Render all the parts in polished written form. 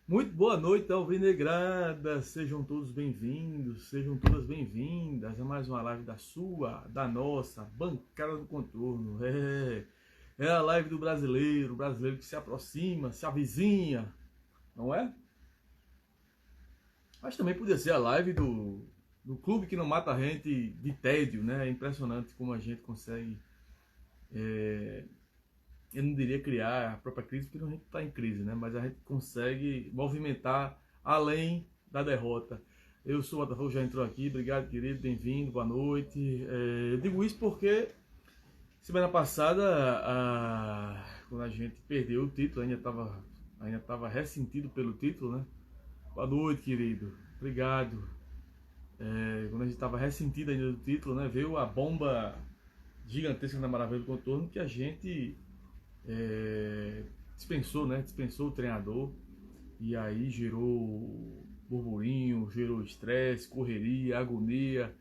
Muito boa noite, alvinegrada. Sejam todos bem-vindos, sejam todas bem-vindas a mais uma live da sua, da nossa, bancada do contorno. É a live do brasileiro, o brasileiro que se aproxima, se avizinha, não é? Mas também podia ser a live do clube que não mata a gente de tédio, né? É impressionante como a gente consegue, eu não diria criar a própria crise, porque a gente está em crise, né? Mas a gente consegue movimentar além da derrota. Eu sou o Botafogo, já entrou aqui, obrigado querido, bem-vindo, boa noite. Eu digo isso porque semana passada, quando a gente perdeu o título, ainda tava ressentido pelo título, né? Boa noite, querido, obrigado. Quando a gente estava ressentido ainda do título, né? Veio a bomba gigantesca na Maravilha do Contorno que a gente dispensou, né? Dispensou o treinador e aí gerou burburinho, gerou estresse, correria, agonia,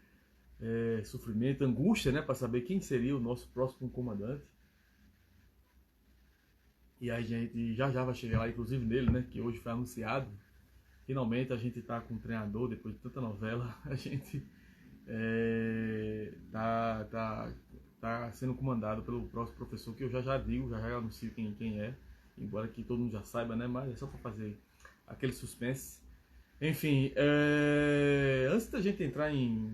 sofrimento, angústia, né? Para saber quem seria o nosso próximo comandante. E aí a gente já vai chegar lá, inclusive nele, né? Que hoje foi anunciado. Finalmente a gente tá com um treinador, depois de tanta novela, a gente tá sendo comandado pelo próximo professor, que eu já digo, já anuncio quem é, embora que todo mundo já saiba, né? Mas é só para fazer aquele suspense. Enfim, antes da gente entrar em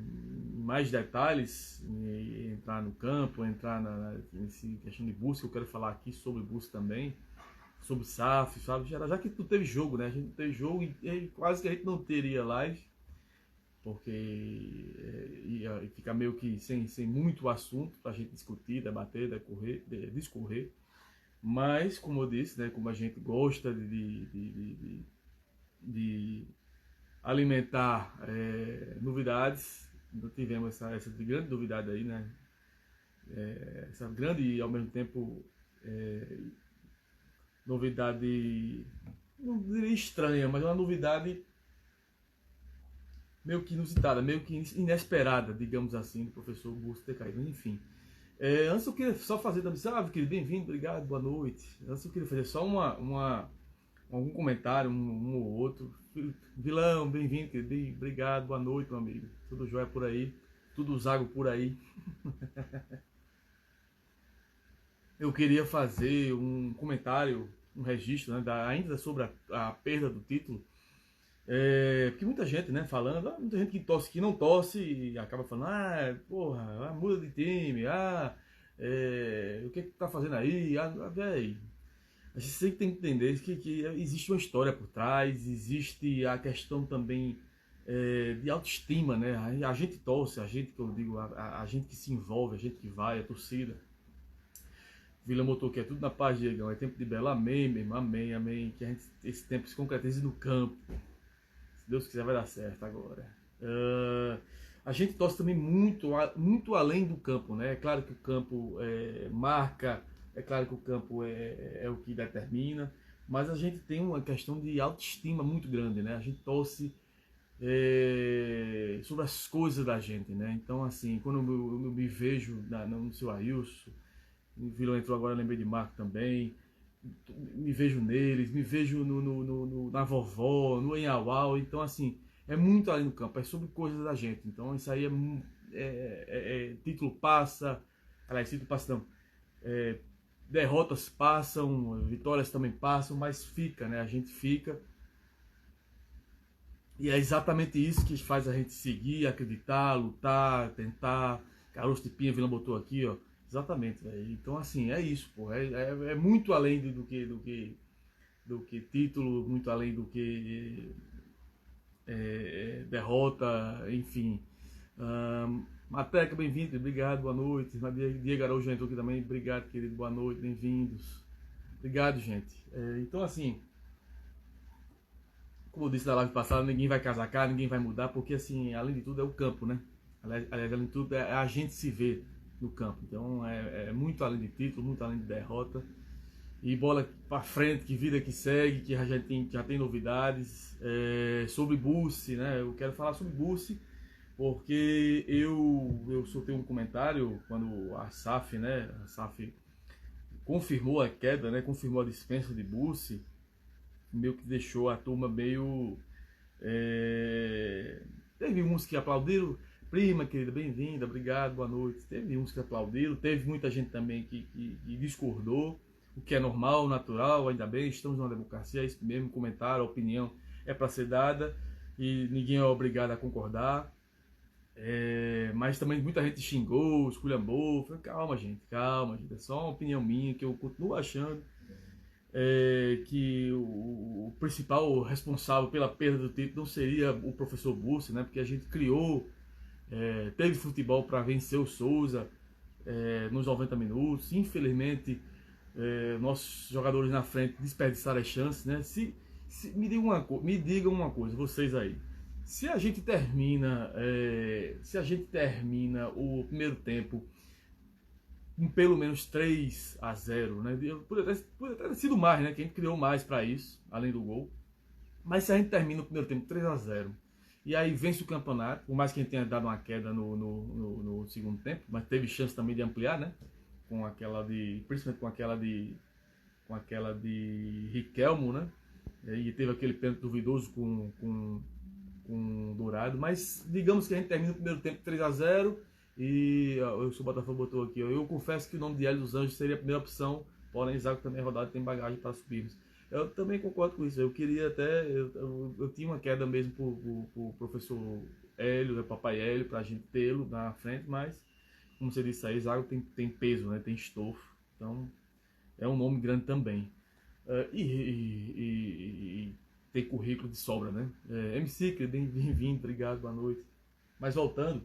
mais detalhes, entrar no campo, entrar nessa questão de busca, eu quero falar aqui sobre busca também, sobre SAF, sabe? Já que não teve jogo, né? A gente não teve jogo e quase que a gente não teria live, porque ia ficar meio que sem muito assunto para a gente discutir, debater, discorrer. Mas, como eu disse, né? Como a gente gosta de alimentar novidades, então tivemos essa grande novidade aí, né? Essa grande e ao mesmo tempo novidade, não diria estranha, mas uma novidade meio que inusitada, meio que inesperada, digamos assim, do professor Augusto ter caído. Enfim, antes eu queria só fazer também, sabe, querido, bem-vindo, obrigado, boa noite. Antes eu queria fazer só algum comentário, um ou outro. Vilão, bem-vindo, querido, obrigado, boa noite, meu amigo. Tudo jóia por aí, tudo zago por aí. Eu queria fazer um comentário, um registro, né, ainda sobre a perda do título. Porque muita gente, né, falando, muita gente que não torce e acaba falando, porra, muda de time, o que tá fazendo aí? Véi, a gente sempre tem que entender que existe uma história por trás, existe a questão também de autoestima, né? A gente torce, a gente que eu digo, a gente que se envolve, a gente que vai, a torcida. Vila Motor, que é tudo na paz, Diegão, é tempo de belo, amém, mesmo, amém, amém, que esse tempo se concretize no campo. Se Deus quiser vai dar certo agora. A gente torce também muito além do campo, né? É claro que o campo marca, é claro que o campo é o que determina, mas a gente tem uma questão de autoestima muito grande, né? A gente torce sobre as coisas da gente, né? Então, assim, quando eu me vejo no seu Ailson, o Vilão entrou agora, eu lembrei de Marco também, me vejo neles, me vejo na vovó, no Enhauau, então assim, é muito além do campo, é sobre coisas da gente, então isso aí título passa, aliás, título passa não, derrotas passam, vitórias também passam, mas fica, né, a gente fica, e é exatamente isso que faz a gente seguir, acreditar, lutar, tentar. Caroço de Pinha, Vila botou aqui, ó. Exatamente, velho. Então, assim, é isso, pô. É muito além do que título, muito além do que derrota, enfim. Mateca, bem-vindo, obrigado, boa noite. Diego Araújo entrou aqui também, obrigado, querido, boa noite, bem-vindos. Obrigado, gente. Então, assim, como eu disse na live passada, ninguém vai casacar, ninguém vai mudar, porque, assim, além de tudo, é o campo, né? Aliás, além de tudo, é a gente se ver no campo. Então, é muito além de título, muito além de derrota. E bola para frente, que vida que segue, que já tem novidades. Sobre Bussi, né? Eu quero falar sobre Bussi, porque eu soltei um comentário quando a SAF, confirmou a queda, né? Confirmou a dispensa de Bussi. meio que deixou a turma meio... Teve uns que aplaudiram, prima querida, bem-vinda, obrigado, boa noite. Teve uns que aplaudiram, teve muita gente também que discordou, o que é normal, natural, ainda bem, estamos numa democracia, é isso mesmo, comentário, opinião é para ser dada e ninguém é obrigado a concordar. Mas também muita gente xingou, esculhambou. Falei, calma, gente, é só uma opinião minha que eu continuo achando que o principal responsável pela perda do título não seria o professor Bussi, né? Porque a gente criou, teve futebol para vencer o Souza nos 90 minutos. Infelizmente, nossos jogadores na frente desperdiçaram as chances, né? Me digam uma coisa, vocês aí. Se a gente termina o primeiro tempo com pelo menos 3-0, né? Poderia ter sido mais, né? Que a gente criou mais para isso, além do gol. Mas se a gente termina o primeiro tempo 3-0 e aí vence o campeonato, por mais que a gente tenha dado uma queda no segundo tempo, mas teve chance também de ampliar, né? Principalmente com aquela de Riquelmo, né? E teve aquele pênalti duvidoso com Dourado, mas digamos que a gente termina o primeiro tempo 3-0 e o Botafogo botou aqui, eu confesso que o nome de Hélio dos Anjos seria a primeira opção, porém Zago também é rodado, tem bagagem para subirmos. Eu também concordo com isso, eu queria até, eu tinha uma queda mesmo pro professor Hélio, papai Hélio, pra gente tê-lo na frente, mas como você disse aí, Zago tem peso, né, tem estofo, então é um nome grande também. E tem currículo de sobra, né? MC, bem-vindo, obrigado, boa noite. Mas voltando,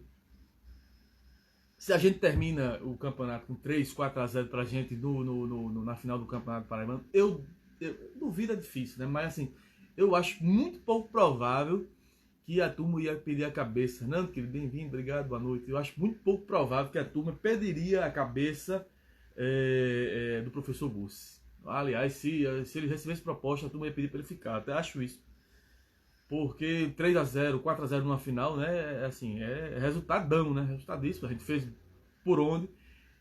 se a gente termina o campeonato com 3-4-0 pra gente na final do Campeonato Paraibano, eu duvido, é difícil, né? Mas assim, eu acho muito pouco provável que a turma ia pedir a cabeça. Fernando, querido, bem-vindo, obrigado, boa noite. Eu acho muito pouco provável que a turma pediria a cabeça do professor Bussi. Aliás, se ele recebesse proposta, a turma ia pedir para ele ficar. Até acho isso. Porque 3-0, 4-0 numa final, né? Assim, é resultadão, né? Resultadíssimo. A gente fez por onde.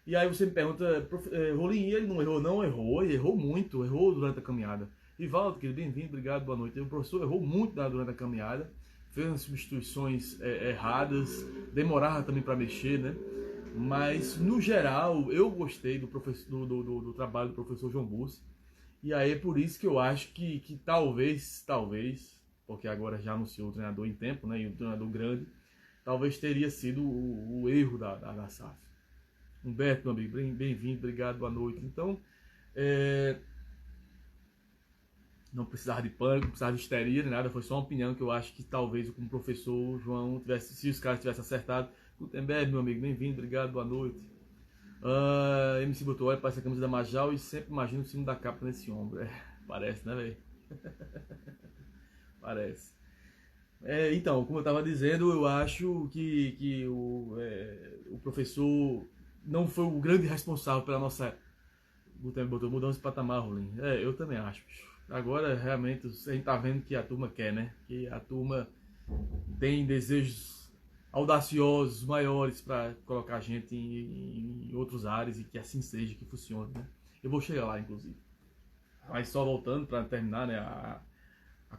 E aí você me pergunta, Rolim, ele não errou? Não errou, ele errou muito, errou durante a caminhada. Rivaldo, querido, bem-vindo, obrigado, boa noite. O professor errou muito durante a caminhada, fez umas substituições erradas, demorava também para mexer, né? Mas, no geral, eu gostei do trabalho do professor João Bussi. E aí é por isso que eu acho que talvez, porque agora já anunciou o treinador em tempo, né? E o treinador grande, talvez teria sido o erro da SAF. Humberto, meu amigo, bem-vindo, obrigado, boa noite. Então, não precisava de pânico, não precisava de histeria, nem nada, foi só uma opinião que eu acho que talvez como professor João tivesse, se os caras tivessem acertado. Gutenberg, meu amigo, bem-vindo, obrigado, boa noite. MC botou, olha, parece a camisa da Majal e sempre imagino o símbolo da capa nesse ombro. Parece, né, velho? Parece. Então, como eu estava dizendo, eu acho que o professor não foi o grande responsável pela nossa mudança de patamar, Rolim. Eu também acho. Agora, realmente, a gente tá vendo que a turma quer, né? Que a turma tem desejos audaciosos, maiores para colocar a gente em outros áreas e que assim seja, que funcione, né? Eu vou chegar lá, inclusive. Mas só voltando para terminar, né, a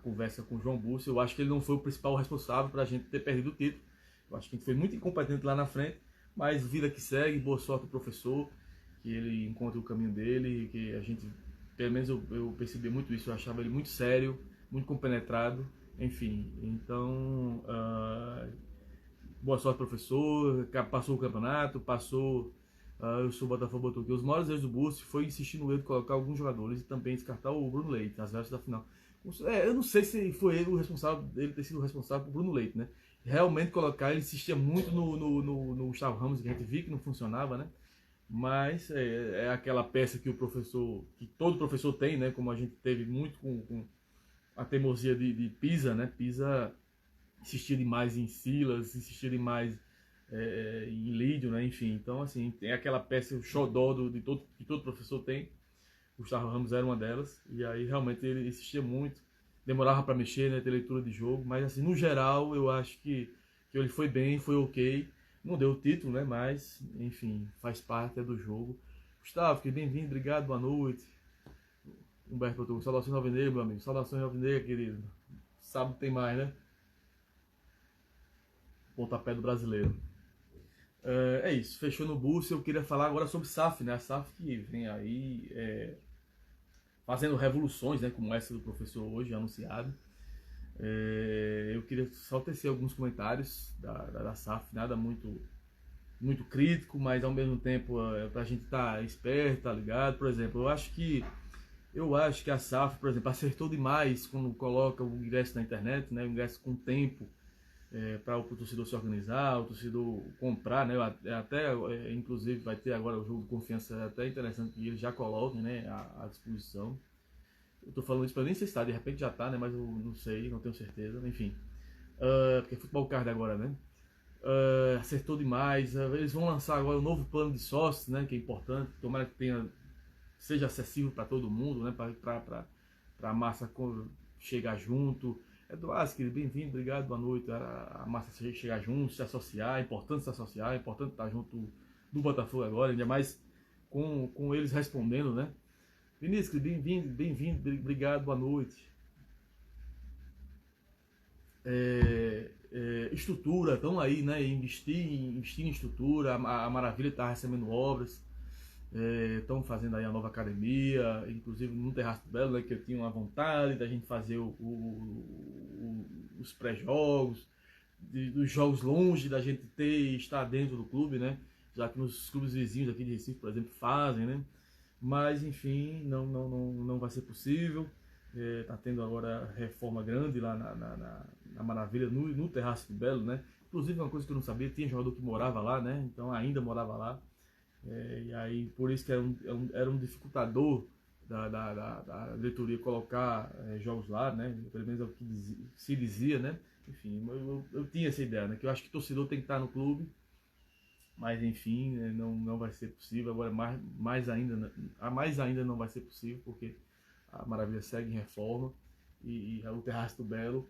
conversa com o João Bussi, eu acho que ele não foi o principal responsável para a gente ter perdido o título. Eu acho que a gente foi muito incompetente lá na frente, mas vida que segue, boa sorte ao professor, que ele encontre o caminho dele, que a gente, pelo menos eu percebi muito isso, eu achava ele muito sério, muito compenetrado, enfim. Então, boa sorte, professor, passou o campeonato, eu sou o Botafogo, botou aqui. Os maiores erros do Bussi foi insistir no erro de colocar alguns jogadores e também descartar o Bruno Leite, as vestes da final. Eu não sei se foi ele o responsável, ele ter sido o responsável por Bruno Leite, né? Realmente colocar, ele insistia muito no Gustavo Ramos, que a gente viu que não funcionava, né? Mas é aquela peça que que todo professor tem, né? Como a gente teve muito com a teimosia de Pisa, né? Pisa insistia demais em Silas, insistia demais em Lídio, né? Enfim, então assim, tem aquela peça, o xodó que todo professor tem. Gustavo Ramos era uma delas, e aí realmente ele insistia muito, demorava para mexer, né, ter leitura de jogo, mas assim, no geral, eu acho que ele foi bem, foi ok, não deu o título, né, mas, enfim, faz parte do jogo. Gustavo, que bem-vindo, obrigado, boa noite. Humberto botou saudações alvinegro, meu amigo. Saudações alvinegro, querido. Sábado tem mais, né? Pontapé do brasileiro. É isso, fechou no Bússia. Eu queria falar agora sobre SAF, né? A SAF que vem aí fazendo revoluções, né? Como essa do professor hoje anunciado. Eu queria só tecer alguns comentários da SAF, nada muito crítico, mas ao mesmo tempo pra gente estar esperto, tá ligado? Por exemplo, eu acho que a SAF, por exemplo, acertou demais quando coloca o ingresso na internet, né? O ingresso com tempo para o torcedor se organizar, o torcedor comprar, né? Inclusive vai ter agora o jogo de confiança, é até interessante que eles já coloquem, né, à disposição. Eu tô falando isso para nem sei se está, de repente já tá, né? Mas eu não sei, não tenho certeza, enfim. Porque é futebol card agora, né? Acertou demais. Eles vão lançar agora um novo plano de sócios, né? Que é importante. Tomara que seja acessível para todo mundo, né? Para a massa chegar junto. Eduardo, querido, bem-vindo, obrigado, boa noite. A massa chegar junto, se associar, é importante se associar, é importante estar junto do Botafogo agora, ainda mais com eles respondendo, né? Vinícius, bem-vindo, obrigado, boa noite. Estrutura, estão aí, né? Investir em estrutura, a Maravilha está recebendo obras, estão fazendo aí a nova academia, inclusive no Terraço do Belo, né, que eu tinha uma vontade da gente fazer os pré-jogos, dos jogos longe da gente estar dentro do clube, né? Já que nos clubes vizinhos aqui de Recife, por exemplo, fazem, né? Mas enfim, não vai ser possível. Tá tendo agora reforma grande lá na Maravilha, no Terraço do Belo, né? Inclusive uma coisa que eu não sabia, tinha jogador que morava lá, né? Então ainda morava lá. E aí por isso que era um dificultador da diretoria colocar jogos lá, né? Pelo menos é o que se dizia, né? Enfim, eu tinha essa ideia, né? Que eu acho que o torcedor tem que estar no clube, mas enfim, né, não vai ser possível. Agora mais ainda não vai ser possível, porque a Maravilha segue em reforma e o Terraço do Belo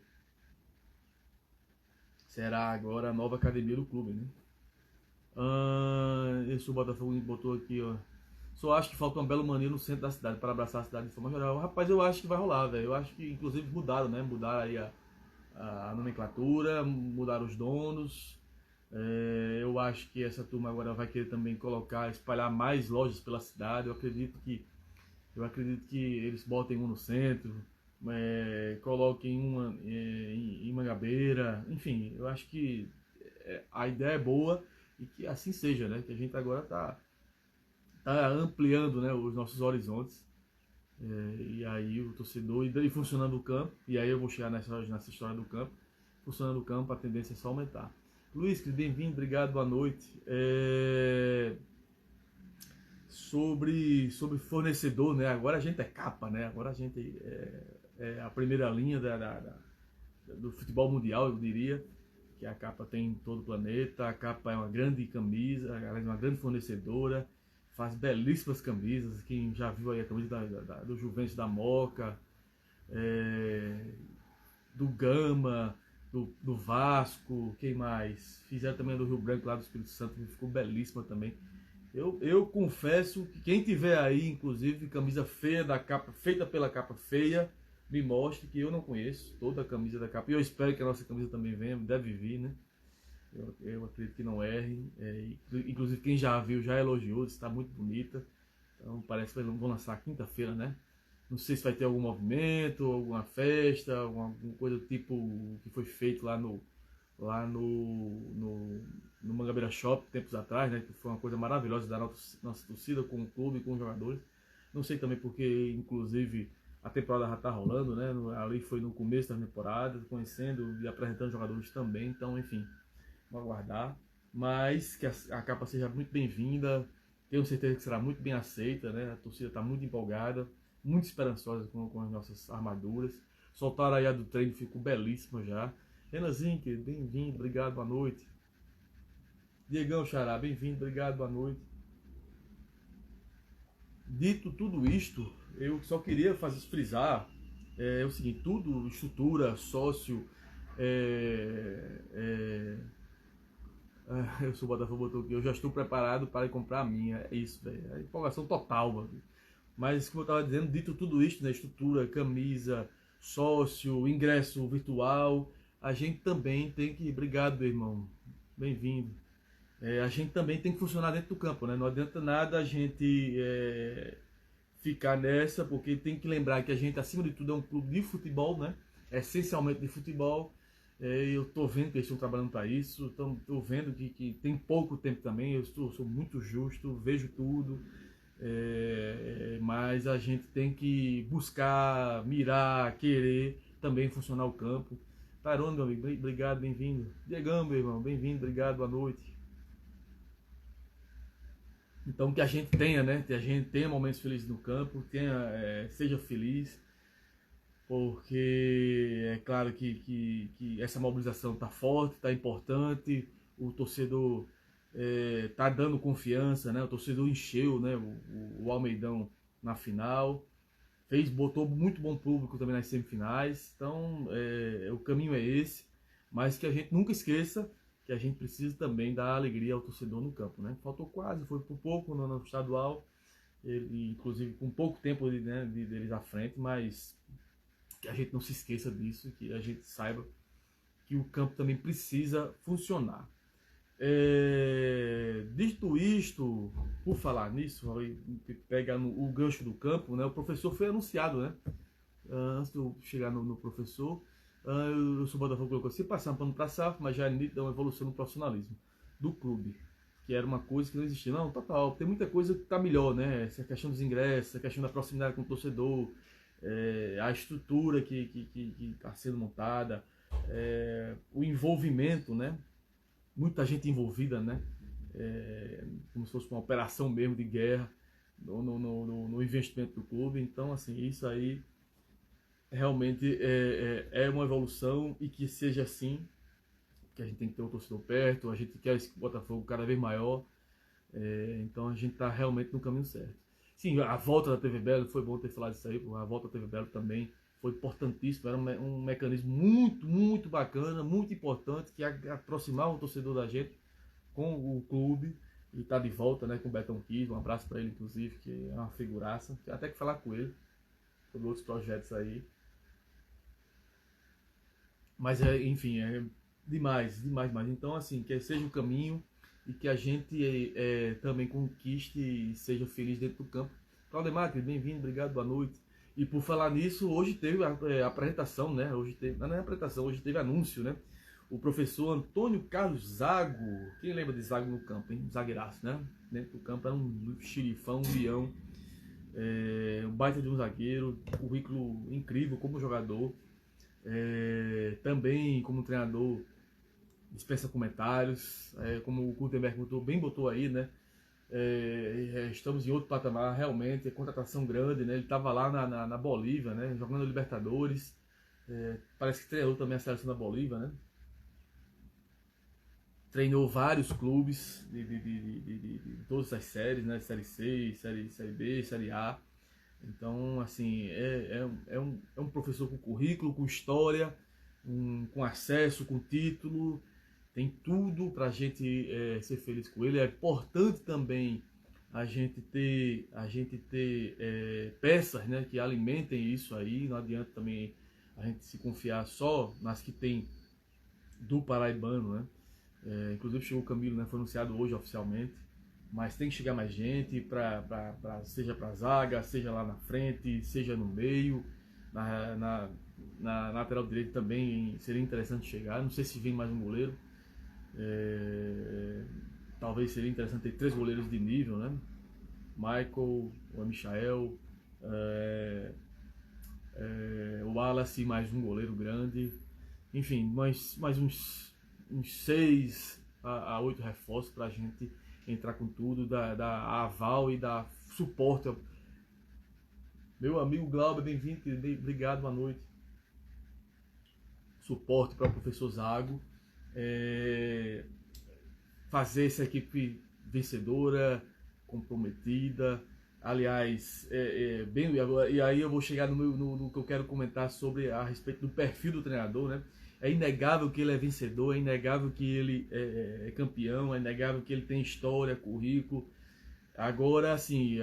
será agora a nova academia do clube, né? Esse o Botafogo botou aqui, ó. Só acho que falta uma bela mania no centro da cidade para abraçar a cidade de forma geral. Rapaz, eu acho que vai rolar, velho. Eu acho que inclusive mudaram, né? Mudaram aí a nomenclatura, mudaram os donos. Eu acho que essa turma agora vai querer também espalhar mais lojas pela cidade. Eu acredito que eles botem um no centro, coloquem uma em Mangabeira, enfim, eu acho que a ideia é boa e que assim seja, né? Que a gente agora tá ampliando, né, os nossos horizontes. E aí o torcedor, e funcionando o campo, e aí eu vou chegar nessa história do campo, funcionando o campo, a tendência é só aumentar. Luiz, bem-vindo, obrigado, boa noite. Sobre fornecedor, né? Agora a gente é capa, né? Agora a gente é a primeira linha do futebol mundial, eu diria. Que a capa tem em todo o planeta. A capa é uma grande camisa, ela é uma grande fornecedora, faz belíssimas camisas. Quem já viu aí a camisa do Juventus da Moca, do Gama, do Vasco, quem mais? Fizeram também a do Rio Branco lá do Espírito Santo, que ficou belíssima também. Eu confesso que quem tiver aí, inclusive, camisa feia da capa, feita pela capa feia, me mostre, que eu não conheço toda a camisa da capa. E eu espero que a nossa camisa também venha, deve vir, né? Eu acredito que não erre. Inclusive quem já viu já elogiou, está muito bonita. Então parece que vão lançar quinta-feira, né? Não sei se vai ter algum movimento, alguma festa, alguma coisa do tipo que foi feito lá no Mangabeira Shop, tempos atrás, né, que foi uma coisa maravilhosa da nossa torcida com o clube, com os jogadores. Não sei também porque, inclusive, a temporada já está rolando, né, ali foi no começo da temporada, conhecendo e apresentando jogadores também, então, enfim, vamos aguardar. Mas que a capa seja muito bem-vinda, tenho certeza que será muito bem aceita, né, a torcida está muito empolgada, muito esperançosa com as nossas armaduras. Soltaram aí a do treino, ficou belíssima já. Renanzinho, bem-vindo, obrigado, boa noite. Diegão Xará, bem-vindo, obrigado, boa noite. Dito tudo isto, eu só queria frisar o seguinte: tudo, estrutura, sócio, eu sou o Botafogo, botou aqui, eu já estou preparado para comprar a minha. É isso, velho. É empolgação total, mano. Mas, como eu estava dizendo, dito tudo isso, né, estrutura, camisa, sócio, ingresso virtual, a gente também tem que... Obrigado, meu irmão. Bem-vindo. A gente também tem que funcionar dentro do campo, né? Não adianta nada a gente ficar nessa, porque tem que lembrar que a gente, acima de tudo, é um clube de futebol, né? Essencialmente de futebol. Eu estou vendo que eles estão trabalhando para isso, estou vendo que tem pouco tempo também, eu sou muito justo, vejo tudo, mas a gente tem que buscar, mirar, querer também funcionar o campo. Tarone, meu amigo, obrigado, bem-vindo. Diegão, meu irmão, bem-vindo, obrigado, boa noite. Então que a gente tenha, né? Que a gente tenha momentos felizes no campo, seja feliz, porque é claro que essa mobilização está forte, está importante, o torcedor está dando confiança, né? O torcedor encheu, né? O Almeidão na final, botou muito bom público também nas semifinais, então o caminho é esse, mas que a gente nunca esqueça que a gente precisa também dar alegria ao torcedor no campo, né? Faltou quase, foi por pouco no estadual, inclusive com pouco tempo deles à frente, mas que a gente não se esqueça disso, que a gente saiba que o campo também precisa funcionar. Dito isto, por falar nisso, pegar o gancho do campo, né? O professor foi anunciado, né? Antes de eu chegar no professor, eu sou Botafogo, colocou assim, passando pano para SAF, mas já é uma evolução no profissionalismo do clube, que era uma coisa que não existia. Não, total, tem muita coisa que está melhor, né? Essa questão dos ingressos, a questão da proximidade com o torcedor, a estrutura que está sendo montada, o envolvimento, né? Muita gente envolvida, né? Como se fosse uma operação mesmo de guerra no investimento do clube. Então, assim, isso aí realmente é uma evolução, e que seja assim, que a gente tem que ter o torcedor perto, a gente quer esse Botafogo cada vez maior, então a gente está realmente no caminho certo. Sim, a volta da TV Belo, foi bom ter falado isso aí, a volta da TV Belo também foi importantíssimo, era um mecanismo muito, muito bacana, muito importante, que aproximava o torcedor da gente com o clube, e está de volta, né, com o Betão Kiss, um abraço para ele, inclusive, que é uma figuraça, tem até que falar com ele sobre outros projetos aí. Mas enfim, é demais, demais, demais. Então, assim, que seja o caminho, e que a gente também conquiste e seja feliz dentro do campo. Claudemar, bem-vindo, obrigado, boa noite. E por falar nisso, hoje teve a apresentação, né? Não é apresentação, hoje teve anúncio, né? O professor Antônio Carlos Zago, quem lembra de Zago no campo, hein? Zagueiraço, né? Dentro do campo era um xerifão, um leão, um baita de um zagueiro, currículo incrível como jogador. Também como treinador dispensa comentários, como o Gutenberg botou aí, né? Estamos em outro patamar, realmente, contratação grande, né? Ele estava lá na Bolívia, né? Jogando Libertadores, parece que treinou também a seleção da Bolívia, né? Treinou vários clubes de todas as séries, né? Série C, série B, Série A. Então, assim, é um professor com currículo, com história, com acesso, com título, tem tudo para a gente ser feliz com ele. É importante também a gente ter peças, né, que alimentem isso aí. Não adianta também a gente se confiar só nas que tem do paraibano, né? Inclusive chegou o Camilo, né, foi anunciado hoje oficialmente. Mas tem que chegar mais gente, seja para zaga, seja lá na frente, seja no meio, na lateral direita também seria interessante chegar. Não sei se vem mais um goleiro. Talvez seria interessante ter 3 goleiros de nível, né? Michael, o Michael, o Wallace, mais um goleiro grande. Enfim, mais uns 6 a 8 reforços para a gente entrar com tudo, da aval e da suporte. Meu amigo Glauber, bem-vindo, obrigado, boa noite. Suporte para o professor Zago, fazer essa equipe vencedora, comprometida. Aliás, e aí eu vou chegar no que eu quero comentar a respeito do perfil do treinador, né? É inegável que ele é vencedor, é inegável que ele é campeão, é inegável que ele tem história, currículo. Agora, assim,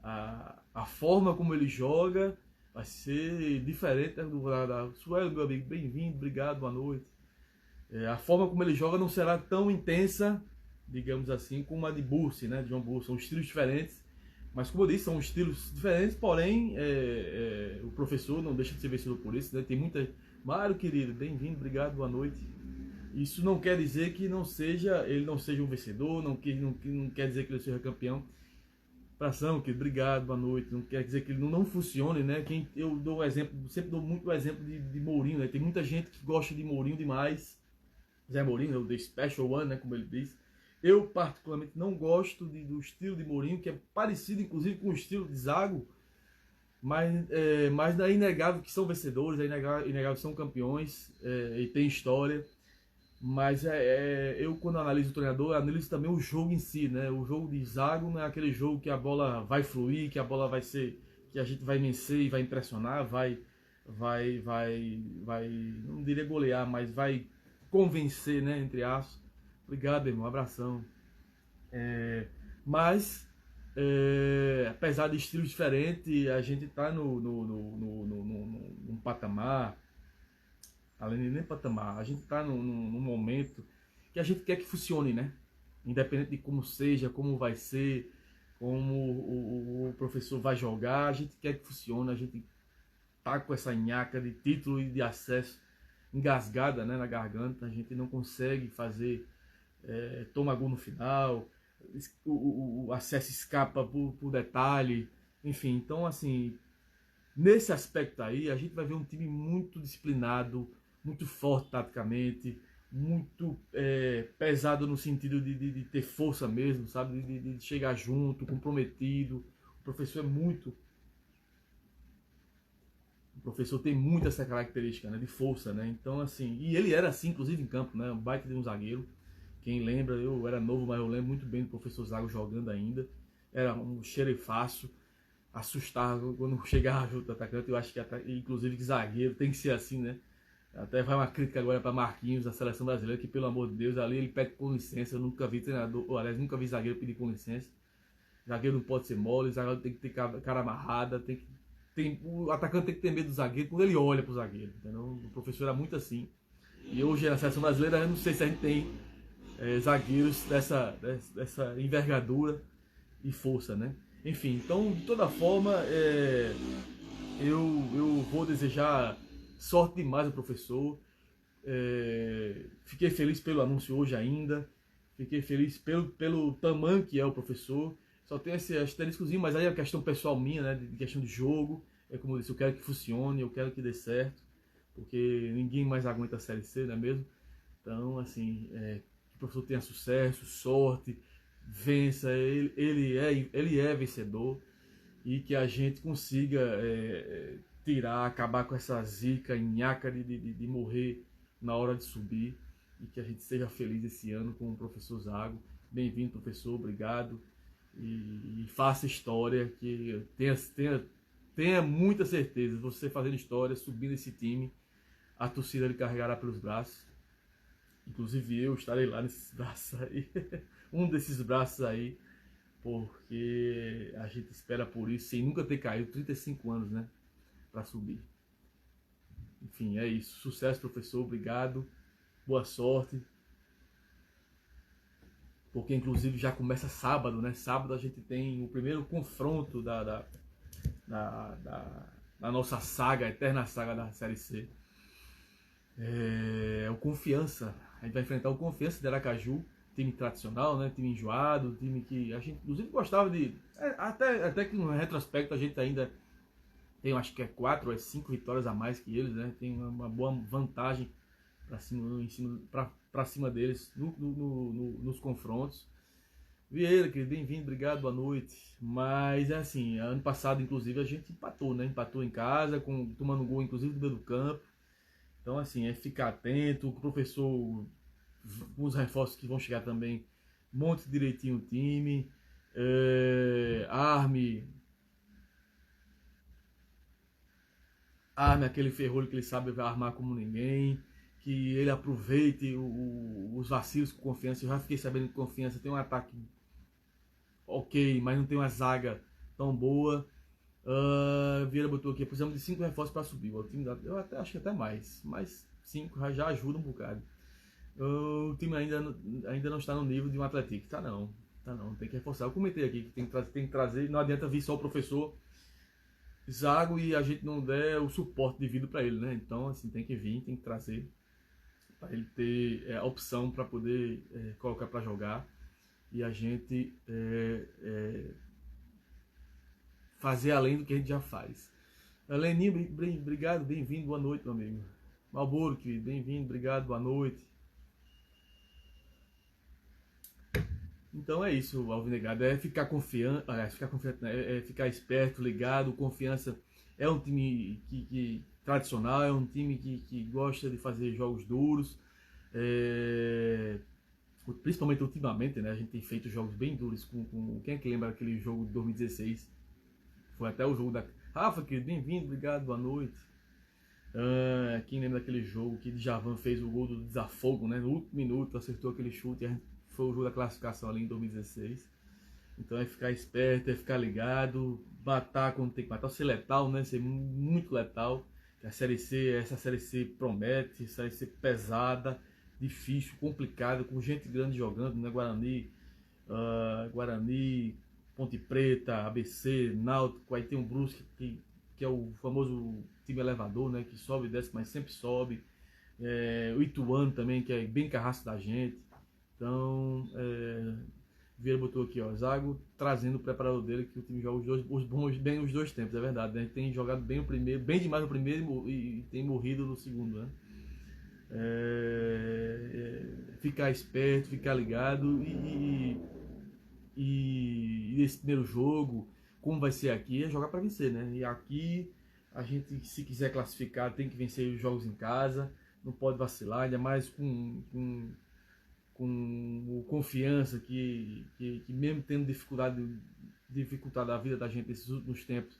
a forma como ele joga vai ser diferente da Suelo, meu amigo, bem-vindo, obrigado, boa noite. A forma como ele joga não será tão intensa, digamos assim, como a de Bursi, né, de João Bursi. São estilos diferentes, mas como eu disse, são estilos diferentes, porém o professor não deixa de ser vencedor por isso, né? Tem muita... Mário, querido, bem-vindo, obrigado, boa noite. Isso não quer dizer que ele não seja um vencedor, não quer dizer que ele seja campeão. Pração, querido, obrigado, boa noite. Não quer dizer que ele não funcione, né? Eu dou um exemplo, sempre dou muito o exemplo de Mourinho, né? Tem muita gente que gosta de Mourinho demais. Zé Mourinho, o The Special One, né, como ele diz. Eu, particularmente, não gosto do estilo de Mourinho, que é parecido, inclusive, com o estilo de Zago, mas é inegável que são vencedores, é inegável que são campeões, e tem história. Mas eu, quando analiso o treinador, analiso também o jogo em si, né? O jogo de Zago não é aquele jogo que a bola vai fluir, que a bola vai ser... que a gente vai vencer e vai impressionar, vai não diria golear, mas vai convencer, né? Entre aspas. Obrigado, irmão. Um abração. Mas, apesar de estilos diferentes, a gente tá num patamar... além de nem patamar, a gente está num momento que a gente quer que funcione, né? Independente de como seja, como vai ser, como o professor vai jogar, a gente quer que funcione, a gente tá com essa nhaca de título e de acesso engasgada, né, na garganta, a gente não consegue fazer, toma gol no final, o acesso escapa por detalhe, enfim, então assim, nesse aspecto aí, a gente vai ver um time muito disciplinado, muito forte taticamente, muito pesado no sentido de ter força mesmo, sabe? De chegar junto, comprometido. O professor o professor tem muito essa característica, né, de força, né? Então, assim, e ele era assim, inclusive em campo, né? Um baita de um zagueiro. Quem lembra, eu era novo, mas eu lembro muito bem do professor Zago jogando ainda. Era um xerefaço, assustava quando chegava junto do atacante. Eu acho que inclusive que zagueiro tem que ser assim, né? Até vai uma crítica agora para Marquinhos da seleção brasileira, que pelo amor de Deus, ali ele pede com licença. Eu nunca vi treinador, ou aliás, nunca vi zagueiro pedir com licença. Zagueiro não pode ser mole, zagueiro tem que ter cara amarrada, o atacante tem que ter medo do zagueiro quando ele olha pro zagueiro, entendeu? O professor era muito assim. E hoje na seleção brasileira eu não sei se a gente tem zagueiros dessa envergadura e força, né? Enfim, então de toda forma eu vou desejar sorte demais ao professor. Fiquei feliz pelo anúncio hoje ainda. Fiquei feliz pelo tamanho que é o professor. Só tem esse asteriscozinho, mas aí é questão pessoal minha, né? De questão de jogo. É como eu disse, eu quero que funcione, eu quero que dê certo. Porque ninguém mais aguenta a Série C, não é mesmo? Então, assim, que o professor tenha sucesso, sorte, vença. Ele é vencedor. E que a gente consiga acabar com essa zica, nhaca de morrer na hora de subir. E que a gente seja feliz esse ano com o professor Zago. Bem-vindo, professor, obrigado. E faça história, que tenha muita certeza, você fazendo história, subindo esse time, a torcida lhe carregará pelos braços. Inclusive eu estarei lá nesses braços aí, um desses braços aí, porque a gente espera por isso, sem nunca ter caído, 35 anos, né, para subir. Enfim, é isso. Sucesso, professor, obrigado, boa sorte. Porque inclusive já começa sábado, né? Sábado a gente tem o primeiro confronto da nossa saga, a eterna saga da Série C. O Confiança. A gente vai enfrentar o Confiança de Aracaju, time tradicional, né? Time enjoado, time que a gente inclusive gostava de... Até que no retrospecto a gente ainda tem, acho que 4 ou 5 vitórias a mais que eles, né? Tem uma boa vantagem para cima deles nos confrontos. Vieira, querido, bem-vindo, obrigado, boa noite. Mas é assim, ano passado, inclusive, a gente empatou, né? Empatou em casa, tomando gol, inclusive, do meio do campo. Então, assim, é ficar atento. O professor, com os reforços que vão chegar também, monte direitinho o time. Arme aquele ferrolho que ele sabe armar como ninguém. Que ele aproveite os vacilos com Confiança. Eu já fiquei sabendo que Confiança tem um ataque ok, mas não tem uma zaga tão boa. Vieira botou aqui, precisamos de 5 reforços para subir. O time eu até acho que até mais, mas 5 já ajuda um bocado. O time ainda não está no nível de um Atlético. Tá não, tem que reforçar. Eu comentei aqui que tem que trazer, não adianta vir só o professor Zago e a gente não der o suporte devido para ele, né? Então, assim, tem que vir, tem que trazer para ele ter a opção para poder colocar para jogar e a gente fazer além do que a gente já faz. Leninho, obrigado, bem-vindo, boa noite, meu amigo. Malboro, querido, bem-vindo, obrigado, boa noite. Então é isso, Alvinegado, é ficar confiante, é ficar esperto, ligado, confiança. É um time que tradicional, é um time que gosta de fazer jogos duros, principalmente ultimamente, né? A gente tem feito jogos bem duros quem é que lembra aquele jogo de 2016? Foi até o jogo da... Rafa, querido, bem-vindo, obrigado, boa noite. Quem lembra daquele jogo que Djavan fez o gol do desafogo, né? No último minuto, acertou aquele chute, foi o jogo da classificação ali em 2016. Então é ficar esperto, é ficar ligado, matar quando tem que matar, ser letal, né? Ser muito letal. Essa Série C promete, Série C pesada, difícil, complicada, com gente grande jogando, né? Guarani, Ponte Preta, ABC, Náutico, aí tem o Brusque, que é o famoso time elevador, né? Que sobe e desce, mas sempre sobe. O Ituano também, que é bem carrasco da gente. Então, Vieira botou aqui, ó, Zago trazendo o preparador dele, que o time joga bem os dois tempos, é verdade, né? Tem jogado bem o primeiro, bem demais o primeiro e tem morrido no segundo, né? Ficar esperto, ficar ligado e esse primeiro jogo, como vai ser aqui, é jogar para vencer, né? E aqui a gente, se quiser classificar, tem que vencer os jogos em casa, não pode vacilar, ainda mais com confiança que mesmo tendo dificultado a vida da gente nesses últimos tempos,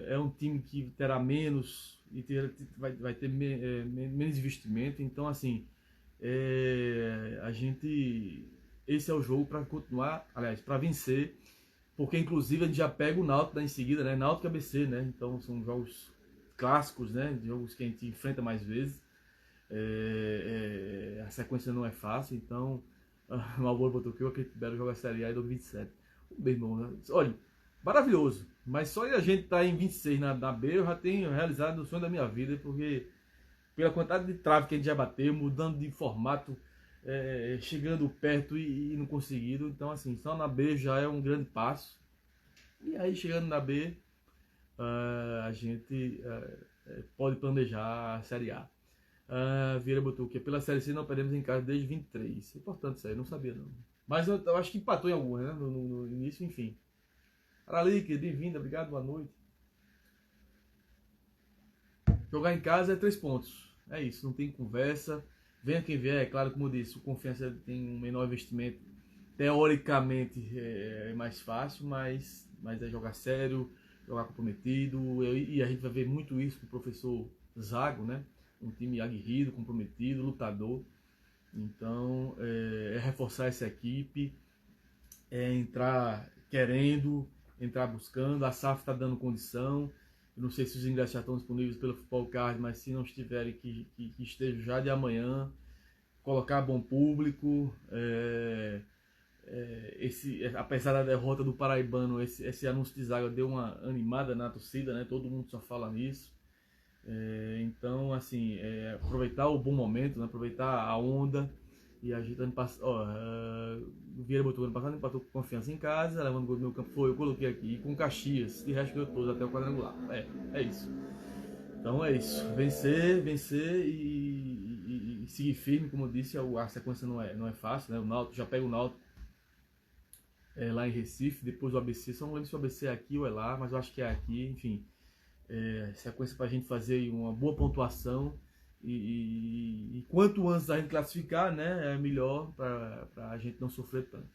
é um time que terá menos e vai ter menos investimento. Então, assim, esse é o jogo para continuar, aliás, para vencer, porque inclusive a gente já pega o Náutico em seguida, né? Náutico e ABC, né? Então são jogos clássicos, né? Jogos que a gente enfrenta mais vezes. A sequência não é fácil, então o Malboro botou que eu acredito que o Belo joga a Série A em 2027. Bem bom, né? Olha, maravilhoso, mas só a gente estar em 26 na B, eu já tenho realizado o sonho da minha vida, porque pela quantidade de trave que a gente já bateu, mudando de formato, chegando perto e não conseguindo. Então, assim, só na B já é um grande passo. E aí, chegando na B, a gente pode planejar a Série A. Vieira botou que pela Série C não perdemos em casa desde 23. Importante isso aí, não sabia não. Mas eu acho que empatou em algum, né? No início, enfim. Aralique, bem-vinda, obrigado, boa noite. Jogar em casa é 3 pontos. É isso, não tem conversa. Venha quem vier, é claro, como eu disse, o Confiança tem um menor investimento. Teoricamente é mais fácil, mas é jogar sério, jogar comprometido. E a gente vai ver muito isso com o professor Zago, né? Um time aguerrido, comprometido, lutador. Então, reforçar essa equipe, entrar querendo, entrar buscando. A SAF está dando condição. Eu não sei se os ingressos já estão disponíveis pelo Futebol Card, mas se não estiverem, que estejam já de amanhã. Colocar bom público. Apesar da derrota do Paraibano, esse anúncio de Zaga deu uma animada na torcida, né? Todo mundo só fala nisso. Então, assim, aproveitar o bom momento, né? Aproveitar a onda. E a gente o Vieira botou ano passado, empatou com Confiança em casa, levando gol do meu campo, eu coloquei aqui, com Caxias, de resto ganhou todos até o quadrangular. É isso. Então é isso, vencer e seguir firme, como eu disse, a sequência não é fácil, né? O Náutico, já pega o Náutico lá em Recife, depois o ABC, só não lembro se o ABC é aqui ou é lá, mas eu acho que é aqui, enfim. Sequência para a gente fazer uma boa pontuação e quanto antes a gente classificar, né, é melhor para a gente não sofrer tanto.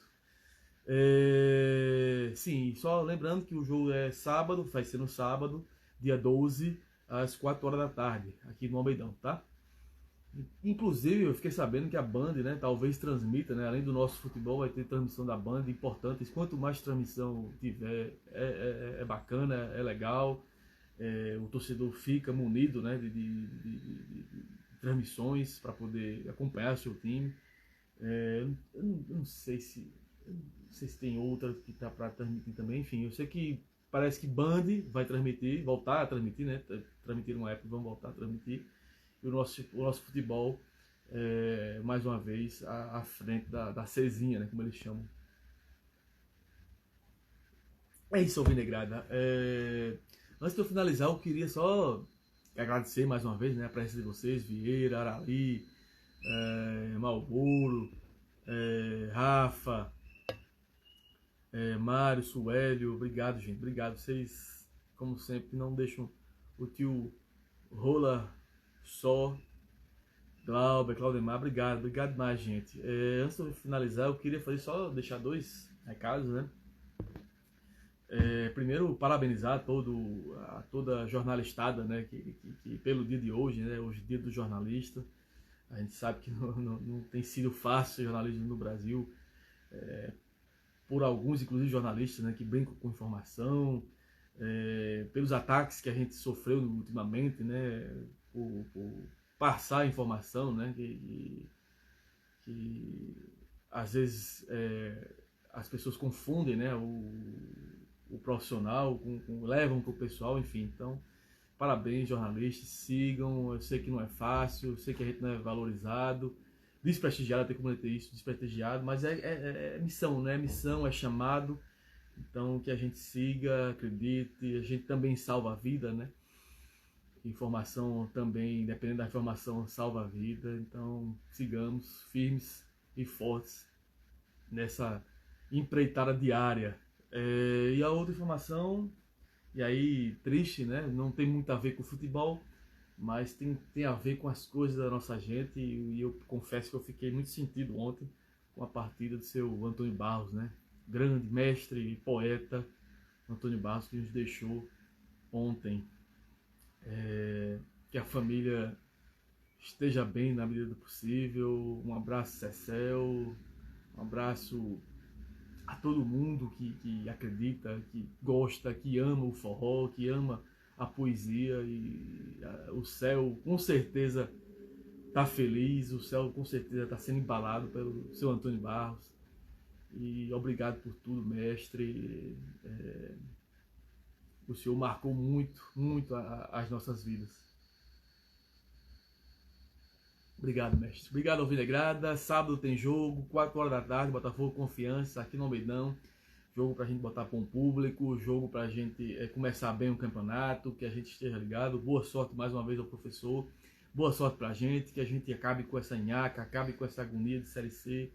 Sim, só lembrando que o jogo é sábado, vai ser no sábado, dia 12, às 4 horas da tarde, aqui no Almeidão, tá? Inclusive, eu fiquei sabendo que a Band, né, talvez transmita, né, além do nosso futebol, vai ter transmissão da Band, importante. Quanto mais transmissão tiver, é bacana, é legal. O torcedor fica munido, né, de transmissões para poder acompanhar o seu time. Eu não sei se tem outra que tá para transmitir também. Enfim, eu sei que parece que Band vai transmitir, voltar a transmitir, né? Transmitir uma época, vamos voltar a transmitir. E o nosso futebol, mais uma vez, à frente da Cezinha, né? Como eles chamam. É isso, Alvinegrada. Antes de eu finalizar, eu queria só agradecer mais uma vez, né, a presença de vocês, Vieira, Arali, Malboro, Rafa, Mário, Suélio, obrigado, gente, obrigado. Vocês, como sempre, não deixam o tio rola só. Claudemar, obrigado mais, gente. Antes de eu finalizar, eu queria só deixar dois recados, né? Primeiro, parabenizar toda a jornalistada, né, que pelo dia de hoje, né, hoje é dia do jornalista. A gente sabe que não tem sido fácil o jornalismo no Brasil, por alguns, inclusive jornalistas, né, que brincam com informação, pelos ataques que a gente sofreu ultimamente, né, por passar informação, né, que às vezes as pessoas confundem, né, o profissional, levam para o pessoal, enfim. Então, parabéns, jornalistas, sigam. Eu sei que não é fácil, eu sei que a gente não é valorizado, desprestigiado, até como ter isso, desprestigiado, mas é missão, né? Missão, é chamado. Então, que a gente siga, acredite, a gente também salva a vida, né? Informação também, dependendo da informação, salva a vida. Então, sigamos firmes e fortes nessa empreitada diária. E a outra informação, e aí triste, né? Não tem muito a ver com o futebol, mas tem a ver com as coisas da nossa gente. E eu confesso que eu fiquei muito sentido ontem com a partida do seu Antônio Barros, né? Grande mestre e poeta Antônio Barros, que nos deixou ontem. Que a família esteja bem na medida do possível. Um abraço, Cecel. Um abraço a todo mundo que acredita, que gosta, que ama o forró, que ama a poesia. E o céu com certeza está feliz, o céu com certeza está sendo embalado pelo seu Antônio Barros. E obrigado por tudo, mestre. O senhor marcou muito, muito as nossas vidas. Obrigado, mestre. Obrigado, Alvinegrada. Sábado tem jogo, 4 horas da tarde, Botafogo Confiança, aqui no Almeidão. Jogo pra gente botar para um público, jogo pra gente começar bem o campeonato, que a gente esteja ligado. Boa sorte mais uma vez ao professor. Boa sorte pra gente, que a gente acabe com essa nhaca, acabe com essa agonia de Série C.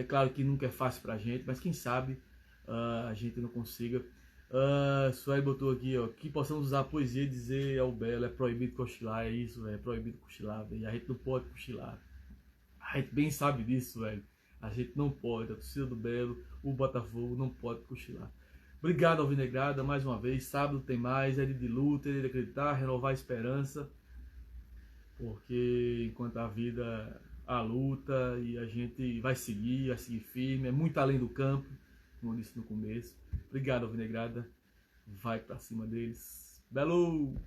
Claro que nunca é fácil pra gente, mas quem sabe a gente não consiga. Sueli botou aqui, ó, que possamos usar a poesia e dizer ao Belo, é proibido cochilar, é isso, velho, é proibido cochilar, velho, a gente não pode cochilar. A gente bem sabe disso, velho. A gente não pode, a torcida do Belo, o Botafogo não pode cochilar. Obrigado, Alvinegrada, mais uma vez. Sábado tem mais, é dia de luta, é de acreditar, renovar a esperança. Porque enquanto a vida, a luta, e a gente vai seguir firme, é muito além do campo, como eu disse no começo. Obrigado, Alvinegrada. Vai pra cima deles. Belo!